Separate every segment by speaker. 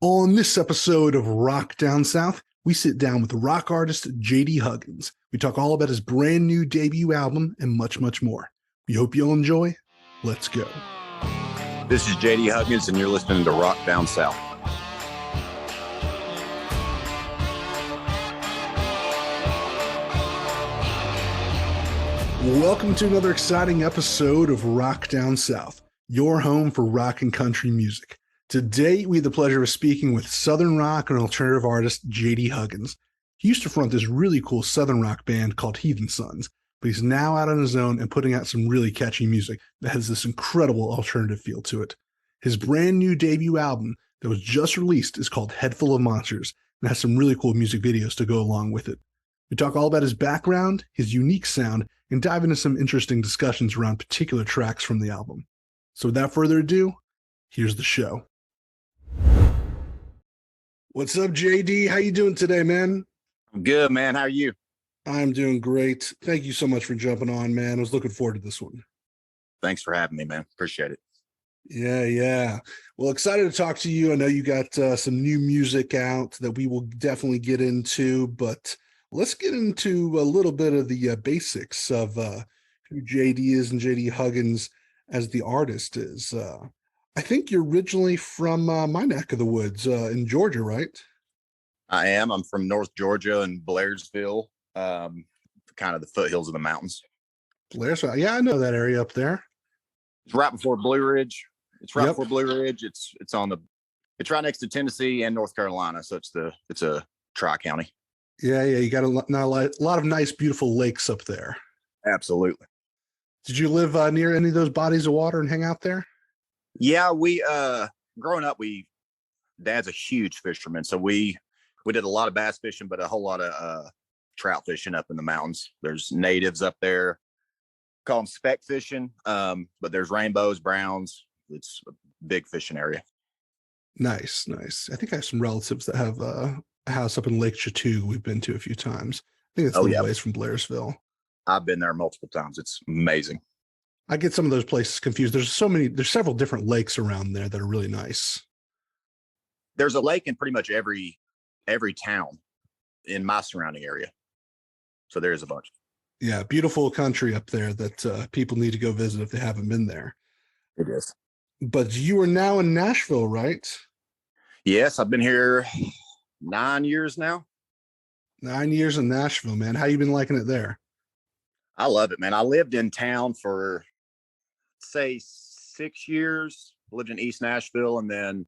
Speaker 1: On this episode of Rock Down South, we sit down with rock artist JD Huggins. We talk all about his brand new debut album and much, much more. We hope you'll enjoy. Let's go.
Speaker 2: This is JD Huggins, and you're listening to Rock Down South.
Speaker 1: Welcome to another exciting episode of Rock Down South, your home for rock and country music. Today, we had the pleasure of speaking with Southern rock and alternative artist JD Huggins. He used to front this really cool Southern rock band called Heathen Sons, but he's now out on his own and putting out some really catchy music that has this incredible alternative feel to it. His brand new debut album that was just released is called Head Full of Monsters and has some really cool music videos to go along with it. We talk all about his background, his unique sound, and dive into some interesting discussions around particular tracks from the album. So without further ado, here's the show. What's up, JD? How you doing today, man?
Speaker 2: I'm good, man. How are you?
Speaker 1: I'm doing great. Thank you so much for jumping on, man. I was looking forward to this one.
Speaker 2: Thanks for having me, man. Appreciate it.
Speaker 1: Yeah. Well, excited to talk to you. I know you got some new music out that we will definitely get into, but let's get into a little bit of the basics of who JD is and JD Huggins as the artist is. I think you're originally from my neck of the woods in Georgia, right?
Speaker 2: I am. I'm from North Georgia and Blairsville, kind of the foothills of the mountains.
Speaker 1: Blairsville. Yeah, I know that area up there.
Speaker 2: It's right before Blue Ridge. It's right
Speaker 1: Yep.
Speaker 2: before Blue Ridge. It's right next to Tennessee and North Carolina, so it's a tri-county.
Speaker 1: Yeah. You got a lot of nice, beautiful lakes up there.
Speaker 2: Absolutely.
Speaker 1: Did you live near any of those bodies of water and hang out there?
Speaker 2: Yeah, we growing up, Dad's a huge fisherman, so we did a lot of bass fishing, but a whole lot of trout fishing up in the mountains. There's natives up there, call them speck fishing, but there's rainbows, browns. It's a big fishing area.
Speaker 1: Nice. I think I have some relatives that have a house up in Lake Chattooga we've been to a few times. I think it's a little ways from Blairsville.
Speaker 2: I've been there multiple times. It's amazing.
Speaker 1: I get some of those places confused. There's several different lakes around there that are really nice.
Speaker 2: There's a lake in pretty much every town in my surrounding area. So there's a bunch.
Speaker 1: Yeah, beautiful country up there that people need to go visit if they haven't been there.
Speaker 2: It is.
Speaker 1: But you are now in Nashville, right?
Speaker 2: Yes, I've been here 9 years now.
Speaker 1: 9 years in Nashville, man. How you been liking it there?
Speaker 2: I love it, man. I lived in town for say 6 years, lived in East Nashville, and then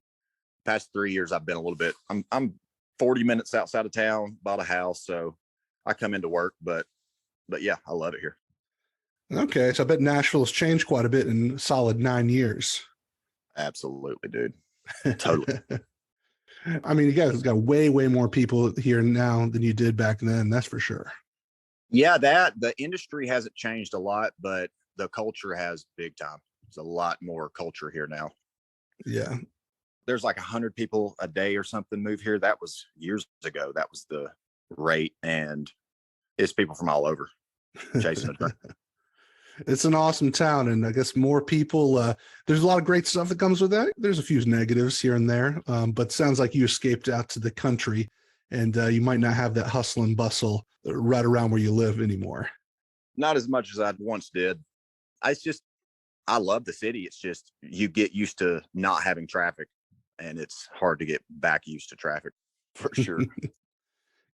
Speaker 2: past 3 years I've been a little bit. I'm 40 minutes outside of town, bought a house, so I come into work, but yeah, I love it here.
Speaker 1: Okay, so I bet Nashville has changed quite a bit in solid 9 years.
Speaker 2: Absolutely, dude. Totally.
Speaker 1: I mean, you guys got way more people here now than you did back then, that's for sure.
Speaker 2: Yeah, the industry hasn't changed a lot, but the culture has big time. There's a lot more culture here now.
Speaker 1: Yeah.
Speaker 2: There's like 100 people a day or something move here. That was years ago. That was the rate, and it's people from all over chasing a dream.
Speaker 1: It's an awesome town, and I guess more people. There's a lot of great stuff that comes with that. There's a few negatives here and there, but sounds like you escaped out to the country, and you might not have that hustle and bustle right around where you live anymore.
Speaker 2: Not as much as I once did. I love the city. It's just you get used to not having traffic, and it's hard to get back used to traffic for sure.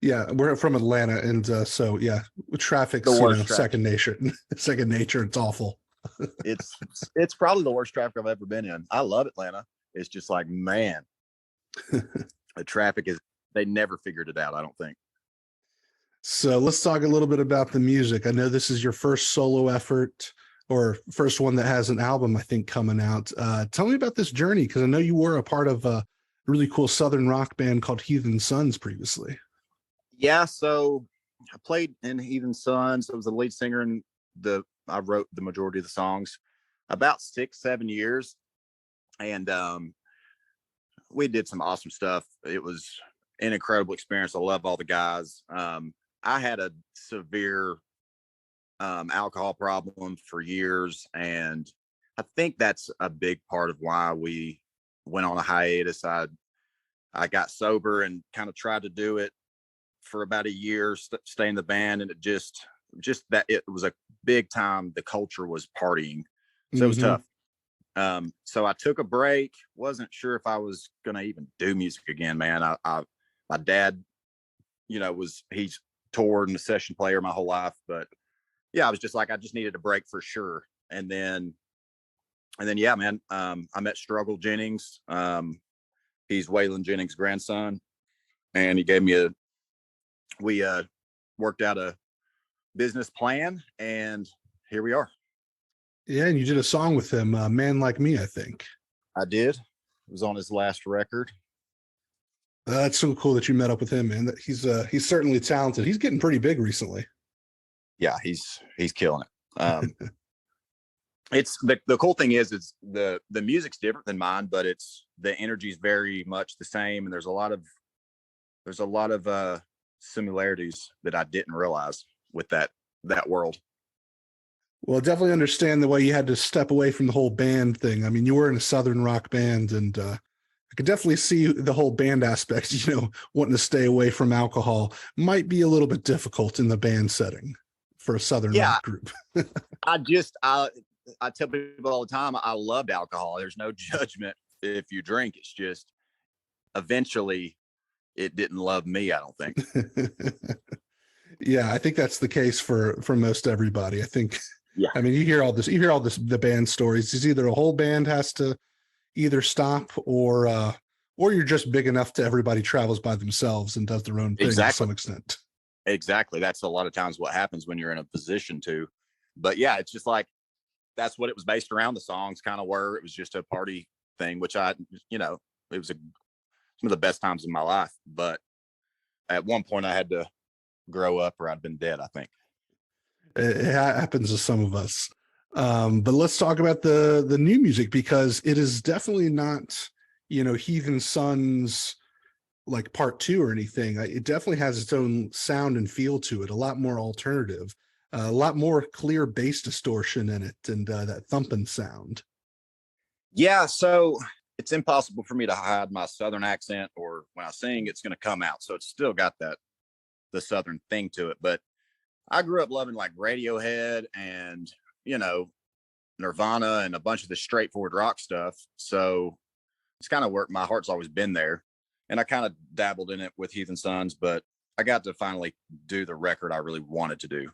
Speaker 1: Yeah, we're from Atlanta, and so yeah, traffic's second nature. Second nature. It's awful.
Speaker 2: It's probably the worst traffic I've ever been in. I love Atlanta. It's just like, man, the traffic they never figured it out, I don't think.
Speaker 1: So let's talk a little bit about the music. I know this is your first solo effort, or first one that has an album, I think, coming out. Tell me about this journey, because I know you were a part of a really cool Southern rock band called Heathen Sons previously.
Speaker 2: Yeah, so I played in Heathen Sons. I was the lead singer, and I wrote the majority of the songs. About 6-7 years, and we did some awesome stuff. It was an incredible experience. I love all the guys. I had a severe alcohol problem for years, and I think that's a big part of why we went on a hiatus. I got sober and kind of tried to do it for about a year, stay in the band, and it just that it was a big time. The culture was partying, so it was
Speaker 1: Mm-hmm.
Speaker 2: tough. So I took a break. Wasn't sure if I was gonna even do music again, man. My dad, he's toured and a session player my whole life, but yeah, I was just like, I just needed a break for sure. And then yeah, man, I met Struggle Jennings. He's Waylon Jennings' grandson, and he gave me we worked out a business plan, and here we are.
Speaker 1: Yeah, and you did a song with him, "Man Like Me," I think.
Speaker 2: I did. It was on his last record.
Speaker 1: That's so cool that you met up with him, man. He's certainly talented. He's getting pretty big recently.
Speaker 2: Yeah, he's killing it. It's the cool thing is the music's different than mine, but it's the energy is very much the same, and there's a lot of similarities that I didn't realize with that world.
Speaker 1: Well, definitely understand the way you had to step away from the whole band thing. I mean, you were in a Southern rock band, and I could definitely see the whole band aspect, wanting to stay away from alcohol might be a little bit difficult in the band setting for a Southern
Speaker 2: Yeah,
Speaker 1: rock group.
Speaker 2: I tell people all the time, I loved alcohol. There's no judgment if you drink. It's just eventually it didn't love me, I don't think.
Speaker 1: Yeah, I think that's the case for most everybody. I think,
Speaker 2: Yeah.
Speaker 1: I mean, you hear all this, the band stories. It's either a whole band has to either stop or you're just big enough to everybody travels by themselves and does their own thing to some extent.
Speaker 2: Exactly. That's a lot of times what happens when you're in a position to. But yeah, it's just like that's what it was based around. The songs kind of were. It was just a party thing, which it was some of the best times in my life. But at one point, I had to grow up, or I'd been dead, I think.
Speaker 1: It happens to some of us. But let's talk about the new music, because it is definitely not, Heathen Sons like part two or anything. It definitely has its own sound and feel to it, a lot more alternative, a lot more clear bass distortion in it, and that thumping sound.
Speaker 2: Yeah, so it's impossible for me to hide my Southern accent, or when I sing, it's going to come out. So it's still got the Southern thing to it. But I grew up loving like Radiohead and, you know, Nirvana and a bunch of the straightforward rock stuff. So it's kind of where my heart's always been there. And I kind of dabbled in it with Heathen Sons, but I got to finally do the record I really wanted to do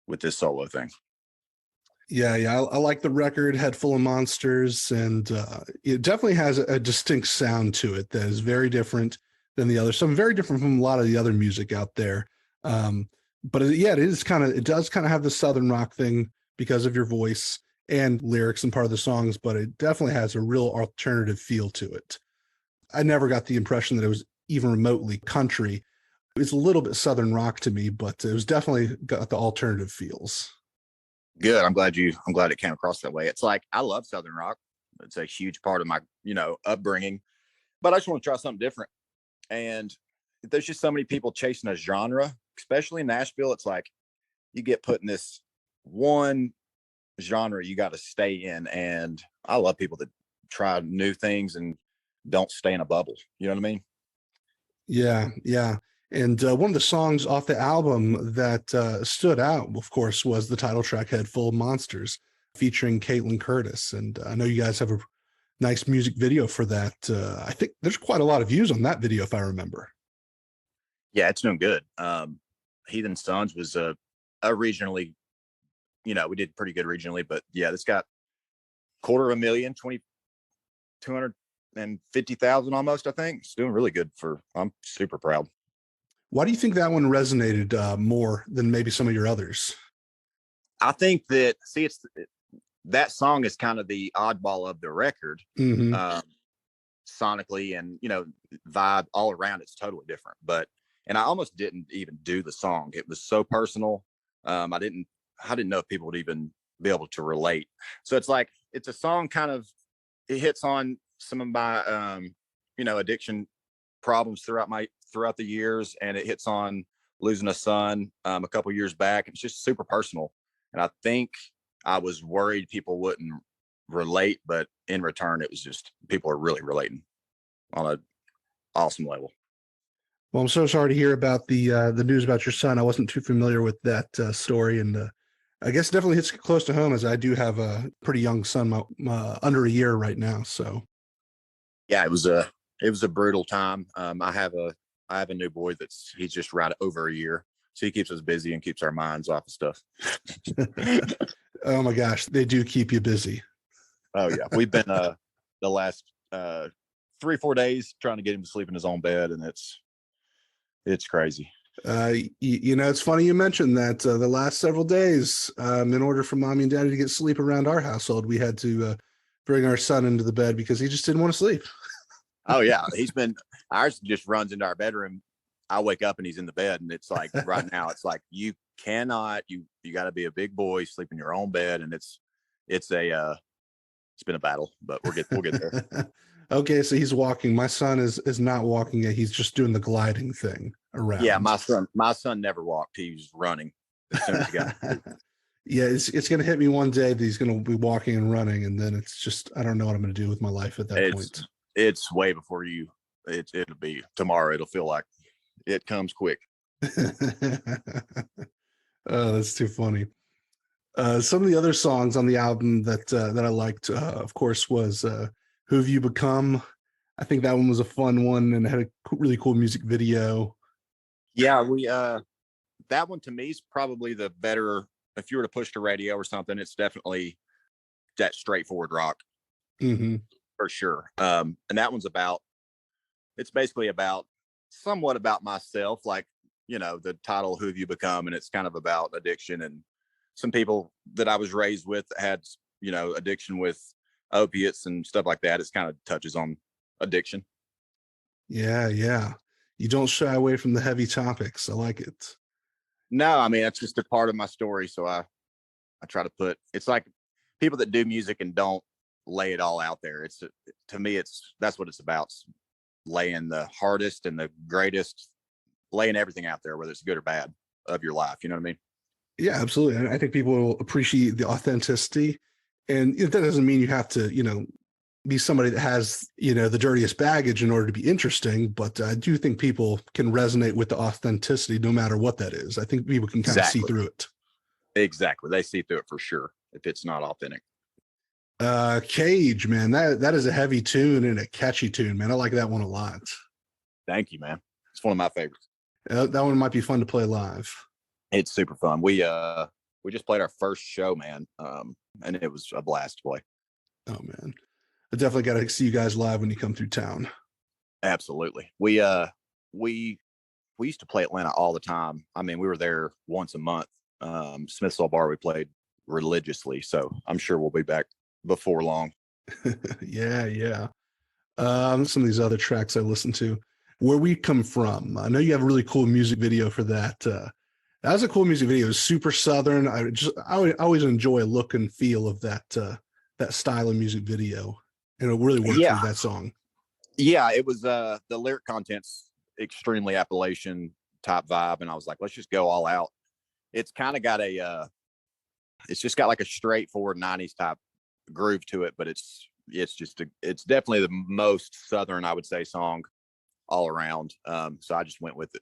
Speaker 2: with this solo thing.
Speaker 1: Yeah, I like the record Head Full of Monsters, and it definitely has a distinct sound to it that is very different than the others. Some very different from a lot of the other music out there. But it does kind of have the Southern rock thing because of your voice and lyrics and part of the songs, but it definitely has a real alternative feel to it. I never got the impression that it was even remotely country. It's a little bit Southern rock to me, but it was definitely got the alternative feels.
Speaker 2: Good. I'm glad it came across that way. It's like, I love Southern rock. It's a huge part of my, upbringing, but I just want to try something different. And there's just so many people chasing a genre, especially in Nashville. It's like you get put in this one genre you got to stay in. And I love people that try new things and don't stay in a bubble. You know what I mean?
Speaker 1: Yeah, yeah. And one of the songs off the album that stood out, of course, was the title track "Head Full of Monsters," featuring Caitlin Curtis. And I know you guys have a nice music video for that. I think there's quite a lot of views on that video, if I remember.
Speaker 2: Yeah, it's doing good. Heathen Sons was originally, we did pretty good regionally, but yeah, this got 250,000, 250,000 almost, I think. It's doing really good I'm super proud.
Speaker 1: Why do you think that one resonated more than maybe some of your others?
Speaker 2: I think that, that song is kind of the oddball of the record.
Speaker 1: Mm-hmm.
Speaker 2: Sonically and, vibe all around, it's totally different. And I almost didn't even do the song. It was so personal. I didn't know if people would even be able to relate. So it's like, it's a song it hits on some of my, addiction problems throughout the years. And it hits on losing a son a couple years back. It's just super personal. And I think I was worried people wouldn't relate, but in return, it was just, people are really relating on awesome label.
Speaker 1: Well, I'm so sorry to hear about the news about your son. I wasn't too familiar with that story, and I guess it definitely hits close to home, as I do have a pretty young son, under a year right now. So
Speaker 2: Yeah, it was a brutal time. I have a new boy he's just right over a year, so he keeps us busy and keeps our minds off of stuff.
Speaker 1: oh my gosh, they do keep you busy.
Speaker 2: Oh yeah, we've been the last 3-4 days trying to get him to sleep in his own bed, and it's crazy.
Speaker 1: It's funny you mentioned that. The last several days, in order for mommy and daddy to get sleep around our household, we had to bring our son into the bed because he just didn't want to sleep.
Speaker 2: Oh yeah, ours just runs into our bedroom. I wake up and he's in the bed, and it's like right now it's like you cannot, you got to be a big boy, sleep in your own bed, and it's been a battle, but we'll get there.
Speaker 1: Okay, so he's walking. My son is not walking yet. He's just doing the gliding thing around.
Speaker 2: Yeah, my son never walked. He was running as soon as he got.
Speaker 1: Yeah, it's going to hit me one day that he's going to be walking and running, and then it's just I don't know what I'm going to do with my life at that point.
Speaker 2: It's way before it'll be tomorrow. It'll feel like it comes quick.
Speaker 1: Oh, that's too funny. Some of the other songs on the album that I liked, of course, was "Who Have You Become." I think that one was a fun one and had a really cool music video.
Speaker 2: Yeah, that one to me is probably the better. If you were to push the radio or something, it's definitely that straightforward rock.
Speaker 1: Mm-hmm.
Speaker 2: For sure. And that one's it's basically somewhat about myself, like, the title, Who Have You Become? And it's kind of about addiction, and some people that I was raised with had, addiction with opiates and stuff like that. It's kind of touches on addiction.
Speaker 1: Yeah. You don't shy away from the heavy topics. I like it.
Speaker 2: No, I mean, that's just a part of my story. So I try to it's like people that do music and don't lay it all out there. To me, that's what it's about. It's laying the hardest and the greatest, laying everything out there, whether it's good or bad, of your life. You know what I mean?
Speaker 1: Yeah, absolutely. And I think people will appreciate the authenticity. And that doesn't mean you have to, be somebody that has, the dirtiest baggage in order to be interesting. But I do think people can resonate with the authenticity no matter what that is. I think people can kind of see through it.
Speaker 2: Exactly. They see through it for sure if it's not authentic.
Speaker 1: Cage, man, that is a heavy tune and a catchy tune, man. I like that one a lot.
Speaker 2: Thank you, man. It's one of my favorites.
Speaker 1: That one might be fun to play live.
Speaker 2: It's super fun. We just played our first show, man, and it was a blast to play.
Speaker 1: Oh man, I definitely got to see you guys live when you come through town.
Speaker 2: Absolutely. We used to play Atlanta all the time. I mean, we were there once a month. Smith's Old Bar we played religiously, so I'm sure we'll be back before long.
Speaker 1: Yeah. Some of these other tracks I listen to, Where We Come From. I know you have a really cool music video for that. That was a cool music video. It was super Southern. I always enjoy a look and feel of that style of music video, and it really worked with that song.
Speaker 2: Yeah, it was the lyric content's extremely Appalachian type vibe, and I was like, let's just go all out. It's kind of got it's just got like a straightforward 90s type groove to it, but it's definitely the most Southern, I would say, song all around. So I just went with it.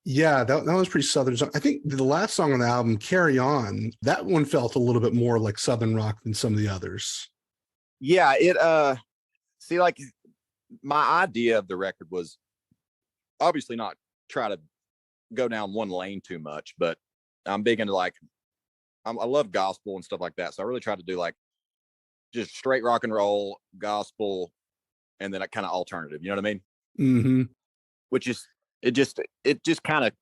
Speaker 1: Yeah, that was pretty Southern. I think the last song on the album, Carry On, that one felt a little bit more like Southern rock than some of the others.
Speaker 2: Yeah, see, like, my idea of the record was obviously not try to go down one lane too much, but I'm big into I love gospel and stuff like that. So I really try to do like just straight rock and roll, gospel, and then a kind of alternative. You know what I mean?
Speaker 1: Mm-hmm.
Speaker 2: Which is it just kind of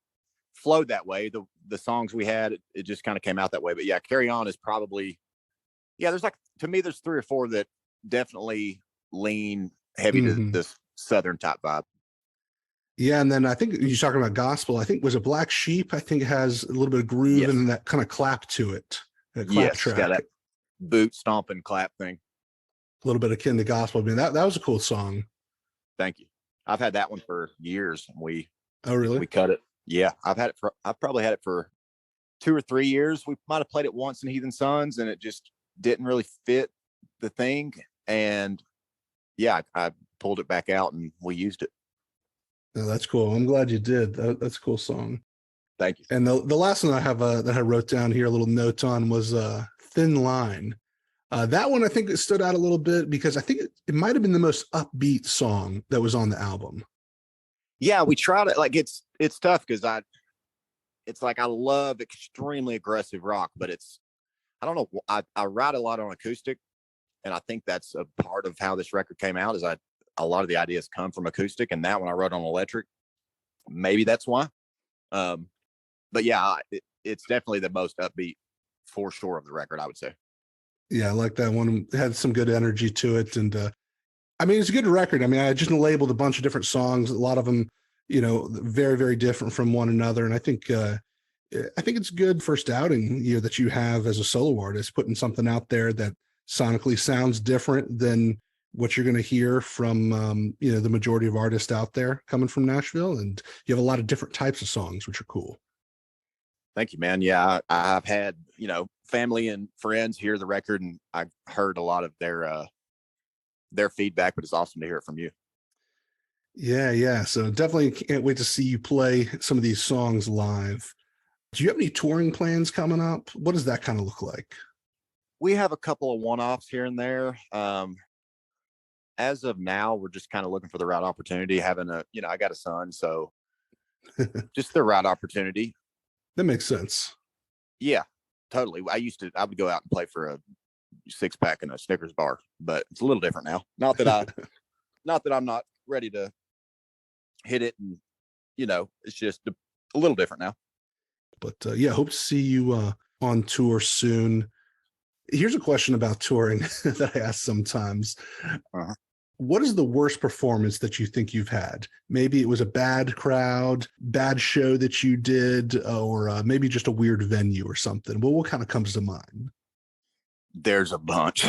Speaker 2: flowed that way. The songs we had, it just kind of came out that way. But yeah, Carry On is probably there's to me there's 3 or 4 that definitely lean heavy to this Southern type vibe.
Speaker 1: Yeah, and then I think you're talking about gospel. I think was a Black Sheep. I think it has a little bit of groove and that kind of clap to it. A clap track.
Speaker 2: Got that boot stomping clap thing.
Speaker 1: A little bit akin to gospel. I mean, that was a cool song.
Speaker 2: Thank you. I've had that one for years.
Speaker 1: Oh really?
Speaker 2: We cut it. Yeah, I've probably had it for 2 or 3 years. We might have played it once in Heathen Sons, and it just didn't really fit the thing. And yeah, I pulled it back out and we used it.
Speaker 1: No, that's cool. I'm glad you did. That's a cool song.
Speaker 2: Thank you.
Speaker 1: And the last one I have that I wrote down here a little note on was Thin Line. That one I think it stood out a little bit because I think it might have been the most upbeat song that was on the album.
Speaker 2: Yeah, we tried it. Like it's tough because it's like I love extremely aggressive rock, but I don't know. I write a lot on acoustic, and I think that's a part of how this record came out. Is a lot of the ideas come from acoustic, and that one I wrote on electric. Maybe that's why. But yeah, it's definitely the most upbeat for sure of the record, I would say.
Speaker 1: Yeah, I like that one. It had some good energy to it, and I mean, it's a good record. I mean, I just labeled a bunch of different songs. A lot of them, very, very different from one another. And I think it's good first outing, that you have as a solo artist, putting something out there that sonically sounds different than what you're going to hear from, the majority of artists out there coming from Nashville. And you have a lot of different types of songs, which are cool.
Speaker 2: Thank you, man. Yeah, I've had, family and friends hear the record, and I heard a lot of their feedback, but it's awesome to hear it from you.
Speaker 1: Yeah. So definitely can't wait to see you play some of these songs live. Do you have any touring plans coming up? What does that kind of look like?
Speaker 2: We have a couple of one-offs here and there. As of now, we're just kind of looking for the right opportunity. I got a son, so just the right opportunity.
Speaker 1: That makes sense.
Speaker 2: Yeah, totally. I would go out and play for a 6-pack in a Snickers bar, but it's a little different now. Not that I'm not ready to hit it, and it's just a little different now.
Speaker 1: But hope to see you on tour soon. Here's a question about touring that I ask sometimes.
Speaker 2: Uh-huh.
Speaker 1: What is the worst performance that you think you've had? Maybe it was a bad crowd, bad show that you did, or maybe just a weird venue or something. Well, what kind of comes to mind?
Speaker 2: There's a bunch.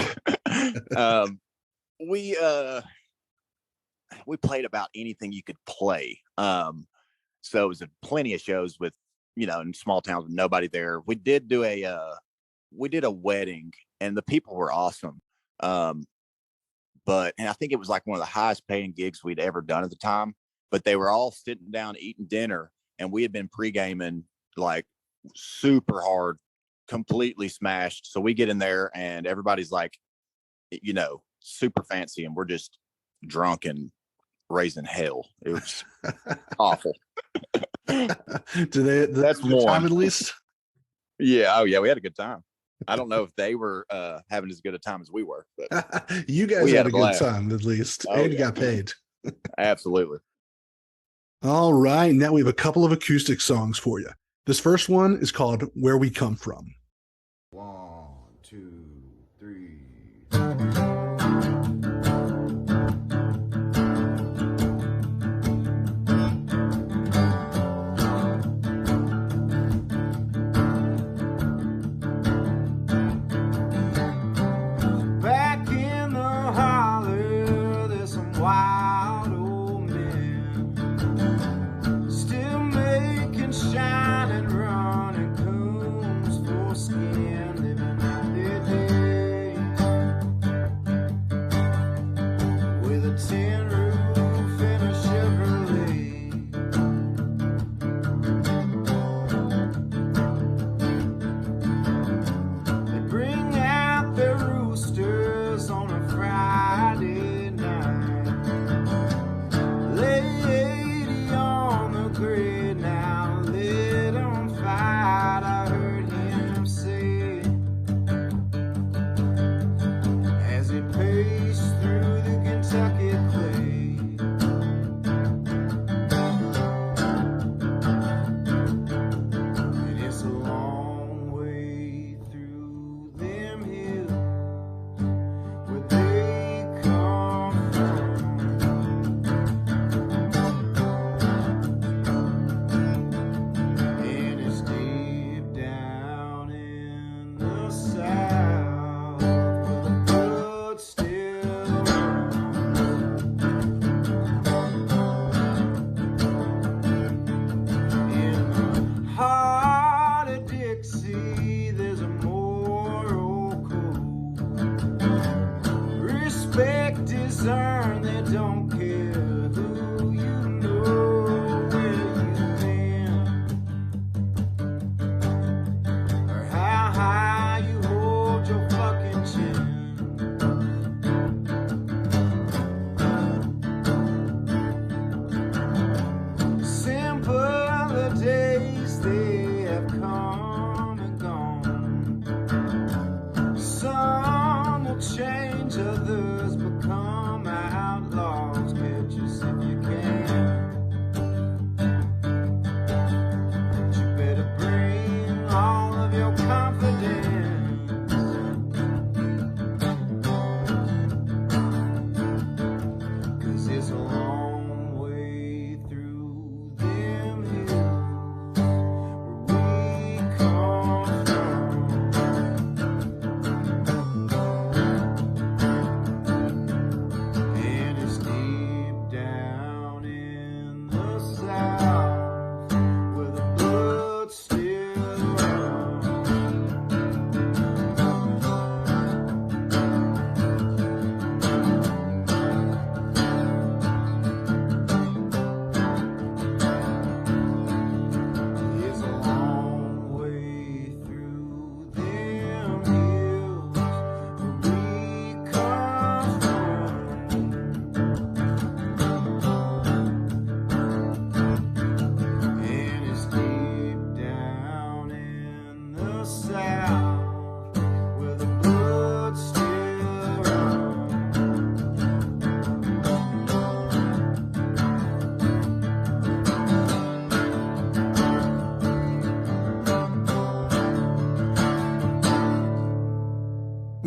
Speaker 2: We played about anything you could play. So it was plenty of shows with, in small towns with nobody there. We did do a wedding, and the people were awesome. And I think it was like one of the highest paying gigs we'd ever done at the time, but they were all sitting down eating dinner, and we had been pre-gaming like super hard, completely smashed. So we get in there and everybody's like, super fancy, and we're just drunk and raising hell. It was awful.
Speaker 1: That's one time at least?
Speaker 2: Yeah. Oh yeah. We had a good time. I don't know if they were having as good a time as we were, but
Speaker 1: you guys had a good time at least.
Speaker 2: Oh,
Speaker 1: and you got paid.
Speaker 2: Absolutely.
Speaker 1: All right. Now we have a couple of acoustic songs for you. This first one is called Where We Come From.
Speaker 3: 1, 2, 3.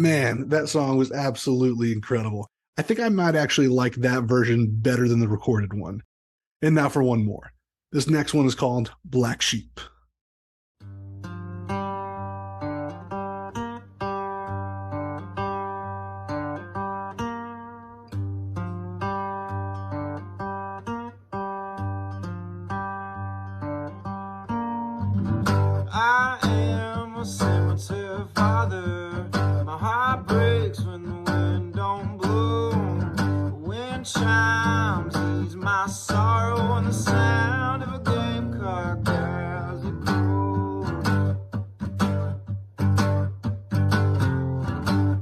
Speaker 1: Man, that song was absolutely incredible. I think I might actually like that version better than the recorded one. And now for one more. This next one is called Black Sheep.
Speaker 4: I am a cemetery father. My heart breaks when the wind don't blow. The wind chimes ease my sorrow, and the sound of a gamecock as it grows.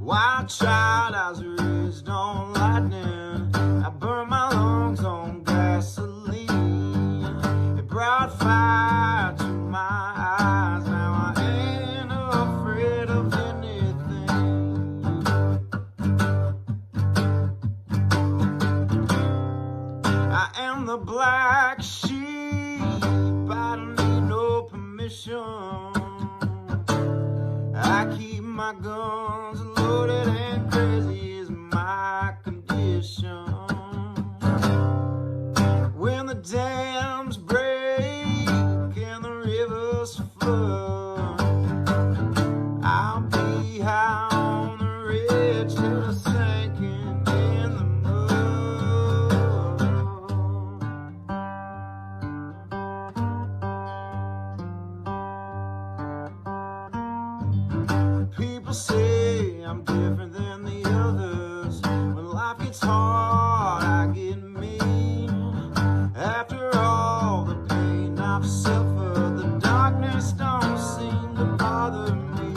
Speaker 4: Wild child, I was raised on lightning. I burn my lungs on gasoline. It brought fire to my eyes. Now I ain't afraid of anything. I am the black sheep. I don't need no permission. I keep my guns loaded, and crazy is my condition. When the dams break and the rivers flood, I'll be high on the ridge till the sinking in the mud. People say I'm different than the others. When life gets hard, I get mean. After all the pain I've suffered, the darkness don't seem to bother me.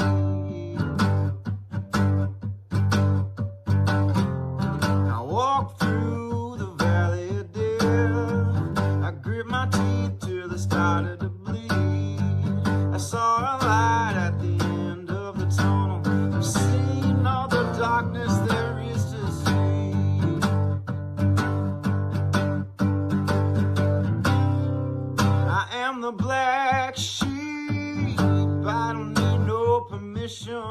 Speaker 4: I walk through the valley of death. I grit my teeth till they started to bleed. I saw a light at the end of the tunnel. I've seen all the darkness there is to see. I am the black sheep. I don't need no permission.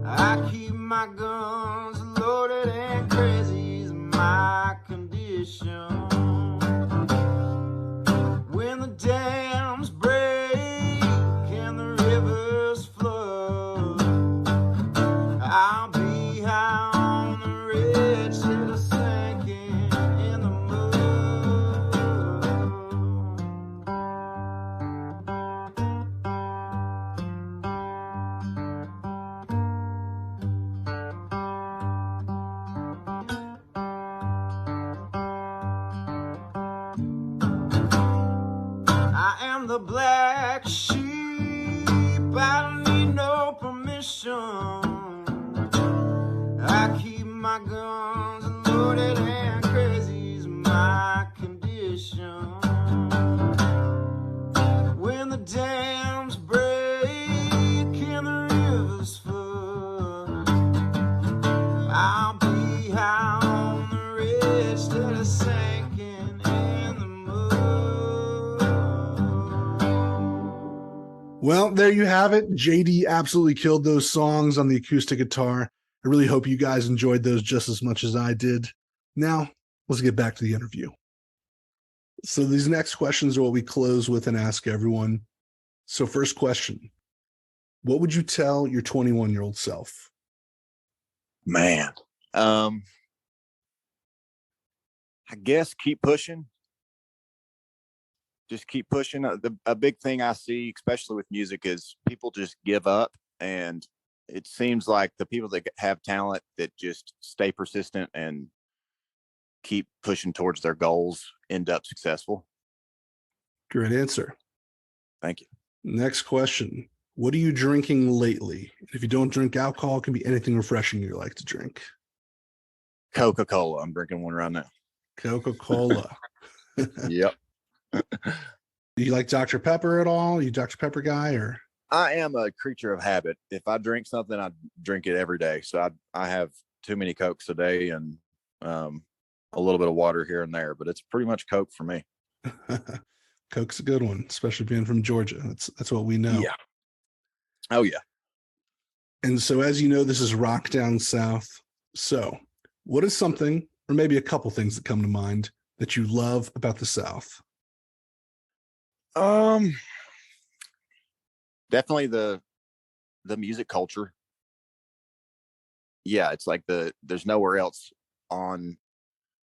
Speaker 4: I keep my guns loaded, and crazy is my condition. When the dams break and the rivers flood, I'll be high on the ridge till the sinking in the mud. I am the black sheep. I don't need no permission. I keep my guns loaded, and crazy is my condition. When the dams break and the rivers flood, I'll be high on the ridge till the sinking in the mud.
Speaker 1: Well, there you have it. JD absolutely killed those songs on the acoustic guitar. I really hope you guys enjoyed those just as much as I did. Now, let's get back to the interview. So these next questions are what we close with and ask everyone. So first question, what would you tell your 21-year-old self?
Speaker 2: Man, I guess keep pushing. Just keep pushing. A big thing I see, especially with music, is people just give up, and it seems like the people that have talent that just stay persistent and keep pushing towards their goals end up successful.
Speaker 1: Great answer.
Speaker 2: Thank you.
Speaker 1: Next question. What are you drinking lately? If you don't drink alcohol, it can be anything refreshing you like to drink.
Speaker 2: Coca-Cola. I'm drinking one right now.
Speaker 1: Coca-Cola.
Speaker 2: Yep.
Speaker 1: Do you like Dr. Pepper at all? Are you a Dr. Pepper guy or?
Speaker 2: I am a creature of habit. If I drink something, I drink it every day. So I have too many Cokes a day and a little bit of water here and there, but it's pretty much Coke for me.
Speaker 1: Coke's a good one, especially being from Georgia. That's what we know.
Speaker 2: Yeah. Oh yeah.
Speaker 1: And so, as you know, this is Rock Down South. So, what is something, or maybe a couple things that come to mind, that you love about the South?
Speaker 2: Definitely the music culture. Yeah, it's like there's nowhere else in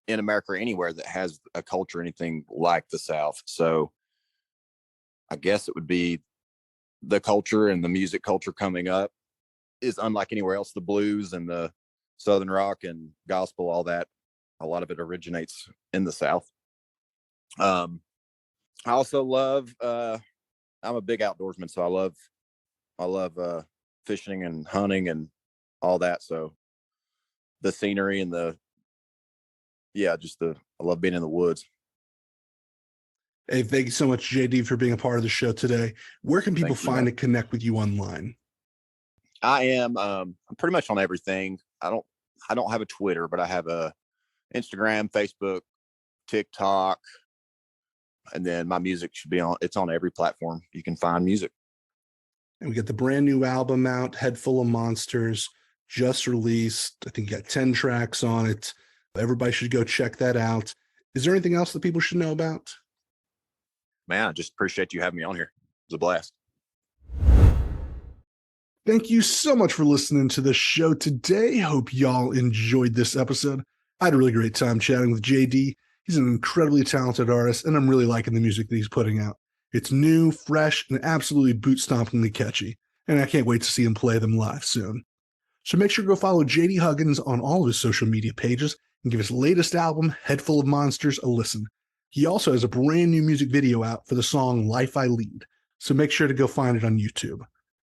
Speaker 2: America or anywhere that has a culture anything like the South. So I guess it would be the culture, and the music culture coming up is unlike anywhere else. The blues and the Southern rock and gospel, all that, a lot of it originates in the South. I also love, I'm a big outdoorsman, so I love fishing and hunting and all that. So the scenery and I love being in the woods.
Speaker 1: Hey, thank you so much, JD, for being a part of the show today. Where can people
Speaker 2: Thank you,
Speaker 1: find
Speaker 2: man.
Speaker 1: and connect with you online?
Speaker 2: I'm pretty much on everything. I don't have a Twitter, but I have a Instagram, Facebook, TikTok, and then my music it's on every platform you can find music.
Speaker 1: And we got the brand new album out, Head Full of Monsters, just released. I think you got 10 tracks on it. Everybody should go check that out. Is there anything else that people should know about?
Speaker 2: Man, I just appreciate you having me on here. It was a blast.
Speaker 1: Thank you so much for listening to the show today. Hope y'all enjoyed this episode. I had a really great time chatting with JD. He's an incredibly talented artist, and I'm really liking the music that he's putting out. It's new, fresh, and absolutely boot-stompingly catchy, and I can't wait to see him play them live soon. So make sure to go follow JD Huggins on all of his social media pages and give his latest album, Head Full of Monsters, a listen. He also has a brand new music video out for the song Life I Lead, so make sure to go find it on YouTube.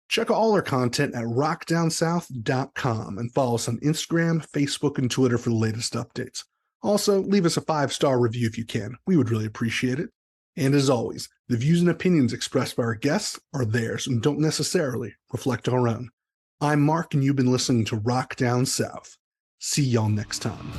Speaker 1: Check out all our content at rockdownsouth.com and follow us on Instagram, Facebook, and Twitter for the latest updates. Also, leave us a 5-star review if you can. We would really appreciate it. And as always, the views and opinions expressed by our guests are theirs and don't necessarily reflect our own. I'm Mark, and you've been listening to Rock Down South. See y'all next time.